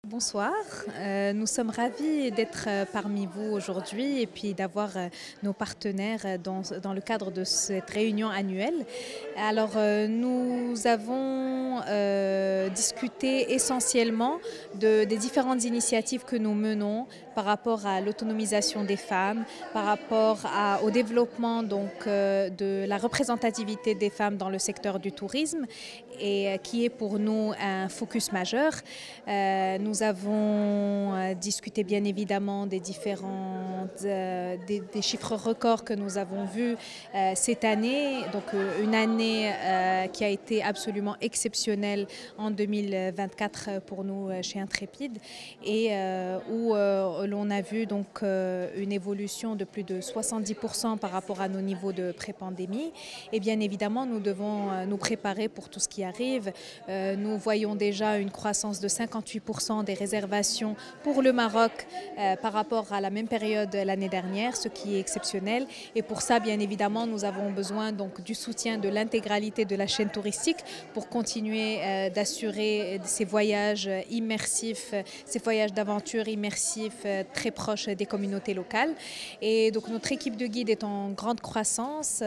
Bonsoir, nous sommes ravis d'être parmi vous aujourd'hui et puis d'avoir nos partenaires dans le cadre de cette réunion annuelle. Alors nous avons discuté essentiellement des différentes initiatives que nous menons par rapport à l'autonomisation des femmes, par rapport au développement de la représentativité des femmes dans le secteur du tourisme et qui est pour nous un focus majeur. Nous avons discuté bien évidemment des chiffres records que nous avons vus cette année, donc une année qui a été absolument exceptionnelle en 2024 pour nous chez Intrépide et où l'on a vu donc une évolution de plus de 70% par rapport à nos niveaux de pré-pandémie. Et bien évidemment, nous devons nous préparer pour tout ce qui arrive. Nous voyons déjà une croissance de 58% des réservations pour le Maroc par rapport à la même période l'année dernière, ce qui est exceptionnel. Et pour ça, bien évidemment, nous avons besoin donc du soutien de l'intégralité de la chaîne touristique pour continuer d'assurer ces voyages immersifs, ces voyages d'aventure immersifs très proches des communautés locales. Et donc notre équipe de guides est en grande croissance.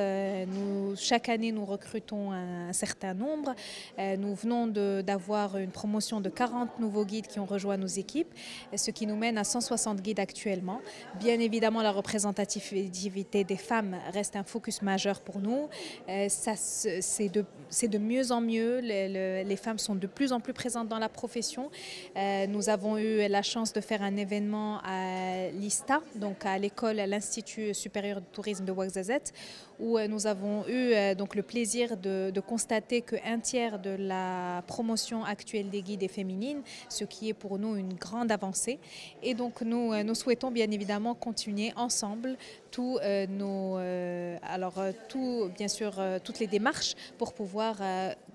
Chaque année, nous recrutons un certain nombre. Nous venons d'avoir une promotion de 40 nouveaux guides qui ont rejoint nos équipes, ce qui nous mène à 160 guides actuellement. Bien évidemment, la représentativité des femmes reste un focus majeur pour nous. C'est de mieux en mieux. Les femmes sont de plus en plus présentes dans la profession. Nous avons eu la chance de faire un événement à l'ISTA, donc à l'Institut supérieur de tourisme de Ouarzazate, où nous avons eu donc le plaisir de constater qu'un tiers de la promotion actuelle des guides est féminine, ce qui est pour nous une grande avancée. Et donc nous souhaitons bien évidemment continuer ensemble bien sûr toutes les démarches pour pouvoir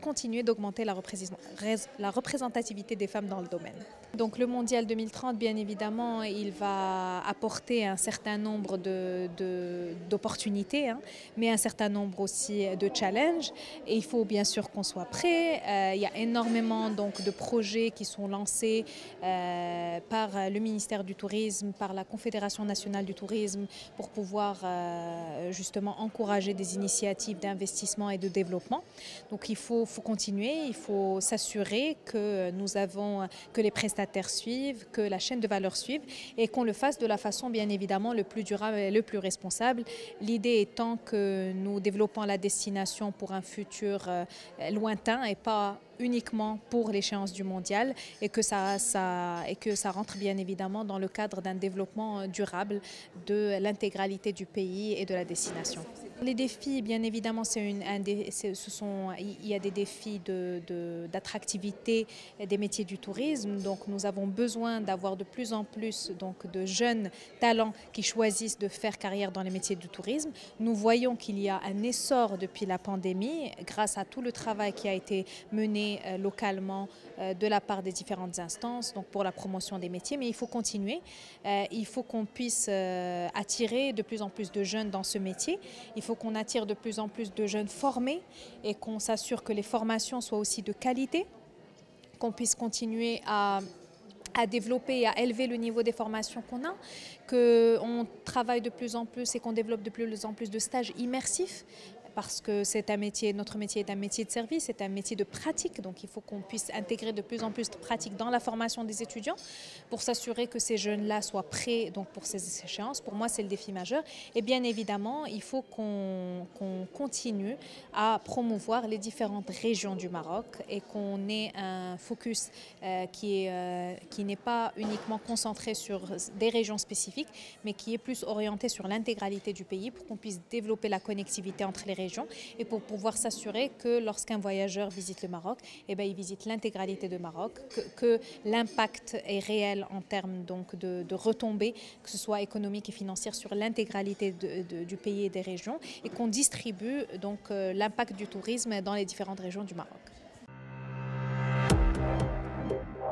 continuer d'augmenter la représentativité des femmes dans le domaine. Donc le Mondial 2030, bien évidemment, il va apporter un certain nombre d'opportunités, mais un certain nombre aussi de challenges. Et il faut bien sûr qu'on soit prêt. Il y a énormément donc de projets qui sont lancés par le ministère du Tourisme, par la Confédération nationale du tourisme, pour pouvoir justement encourager des initiatives d'investissement et de développement. Donc il faut continuer, il faut s'assurer que que les prestataires suivent, que la chaîne de valeur suive et qu'on le fasse de la façon bien évidemment le plus durable et le plus responsable. L'idée étant que nous développons la destination pour un futur lointain et pas uniquement pour l'échéance du mondial et que ça rentre bien évidemment dans le cadre d'un développement durable de l'intégralité du pays et de la destination. Les défis, bien évidemment, il y a des défis d'attractivité des métiers du tourisme. Donc, nous avons besoin d'avoir de plus en plus donc, de jeunes talents qui choisissent de faire carrière dans les métiers du tourisme. Nous voyons qu'il y a un essor depuis la pandémie grâce à tout le travail qui a été mené localement de la part des différentes instances donc pour la promotion des métiers. Mais il faut continuer. Il faut qu'on puisse attirer de plus en plus de jeunes dans ce métier. Il faut qu'on attire de plus en plus de jeunes formés et qu'on s'assure que les formations soient aussi de qualité, qu'on puisse continuer à développer et à élever le niveau des formations qu'on a, qu'on travaille de plus en plus et qu'on développe de plus en plus de stages immersifs parce que notre métier est un métier de service, c'est un métier de pratique, donc il faut qu'on puisse intégrer de plus en plus de pratique dans la formation des étudiants pour s'assurer que ces jeunes-là soient prêts donc, pour ces échéances. Pour moi, c'est le défi majeur. Et bien évidemment, il faut qu'on continue à promouvoir les différentes régions du Maroc et qu'on ait un focus qui n'est pas uniquement concentré sur des régions spécifiques, mais qui est plus orienté sur l'intégralité du pays pour qu'on puisse développer la connectivité entre les régions et pour pouvoir s'assurer que lorsqu'un voyageur visite le Maroc, il visite l'intégralité du Maroc, que l'impact est réel en termes donc de retombées, que ce soit économique et financière sur l'intégralité du pays et des régions et qu'on distribue donc l'impact du tourisme dans les différentes régions du Maroc.